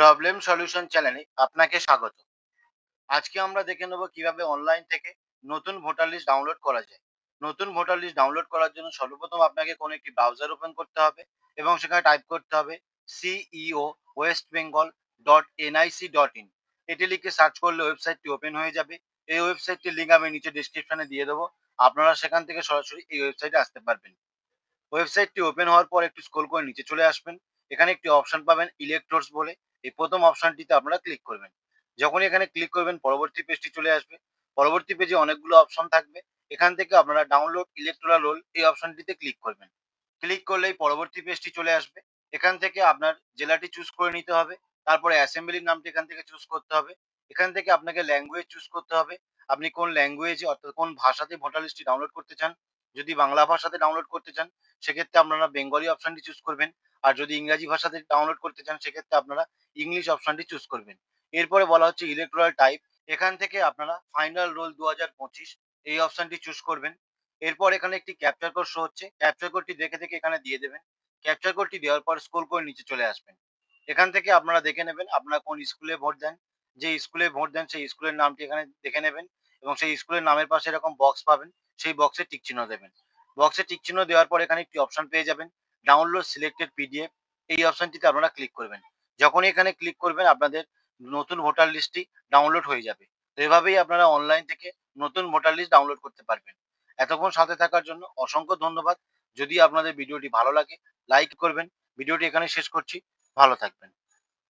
Problem solution চ্যানেলে আপনাকে স্বাগত। আজকে আমরা দেখে নেব কিভাবে অনলাইন থেকে নতুন ভোটার লিস্ট ডাউনলোড করা যায়। নতুন ভোটার লিস্ট ডাউনলোড করার জন্য সর্বপ্রথম আপনাকে কোনো একটি ব্রাউজার ওপেন করতে হবে এবং সেখানে টাইপ করতে হবে CEO West Bengal dot NIC dot in. এটি লিখে সার্চ করলে ওয়েবসাইটটি ওপেন হয়ে যাবে। এই ওয়েবসাইটটির লিঙ্ক আমি নিচে ডিসক্রিপশনে দিয়ে দেবো। আপনারা সেখান থেকে সরাসরি এই ওয়েবসাইটে আসতে পারবেন। ওয়েবসাইটটি ওপেন হওয়ার পর একটু স্ক্রল করে নিচে চলে আসবেন। এখানে একটি অপশন পাবেন ইলেক্টরস বলে। এই প্রথম অপশনটিতে আপনারা ক্লিক করবেন। যখনই এখানে ক্লিক করবেন পরবর্তী পেজটি চলে আসবে। পরবর্তী পেজে অনেকগুলো অপশন থাকবে। এখান থেকে আপনারা ডাউনলোড ইলেক্টোরাল রোল এই অপশনটিতে ক্লিক করবেন। ক্লিক করলেই পরবর্তী পেজটি চলে আসবে। এখান থেকে আপনার জেলাটি চুজ করে নিতে হবে। তারপরে অ্যাসেম্বলির নামটি এখান থেকে চুজ করতে হবে। এখান থেকে আপনাকে ল্যাঙ্গুয়েজ চুজ করতে হবে। আপনি কোন ল্যাঙ্গুয়েজে অর্থাৎ কোন ভাষাতে ভোটার লিস্টটি ডাউনলোড করতে চান। যদি বাংলা ভাষাতে ডাউনলোড করতে চান সেক্ষেত্রে আপনারা বেঙ্গলি অপশনটি চুজ করবেন। আর যদি ইংরাজি ভাষাতে ডাউনলোড করতে চান সেক্ষেত্রে আপনারা ইংলিশ অপশনটি চুজ করবেন। এরপরে বলা হচ্ছে ইলেক্টোরাল টাইপ। এখান থেকে আপনারা ফাইনাল রোল ২০২৫ এই অপশনটি চুজ করবেন। এরপর এখানে একটি ক্যাপচার কোড শো হচ্ছে। ক্যাপচার কোডটি দেখে এখানে দিয়ে দেবেন। ক্যাপচার কোডটি দেওয়ার পর স্ক্রল করে নিচে চলে আসবেন। এখান থেকে আপনারা দেখে নেবেন আপনারা কোন স্কুলে ভোট দেন। যে স্কুলে ভোট দেন সেই স্কুলের নামটি এখানে দেখে নেবেন এবং সেই স্কুলের নামের পাশে এরকম বক্স পাবেন। সেই বক্সে টিক চিহ্ন দেবেন। বক্সে টিক চিহ্ন দেওয়ার পর এখানে একটি অপশন পেয়ে যাবেন ডাউনলোড সিলেক্টেড পিডিএফ। এই অপশনটিতে আপনারা ক্লিক করবেন। যখনই এখানে ক্লিক করবেন আপনাদের নতুন ভোটার লিস্টটি ডাউনলোড হয়ে যাবে। তো এভাবেই আপনারা অনলাইন থেকে নতুন ভোটার লিস্ট ডাউনলোড করতে পারবেন। এতক্ষণ সাথে থাকার জন্য অসংখ্য ধন্যবাদ। যদি আপনাদের ভিডিওটি ভালো লাগে লাইক করবেন। ভিডিওটি এখানে শেষ করছি। ভালো থাকবেন।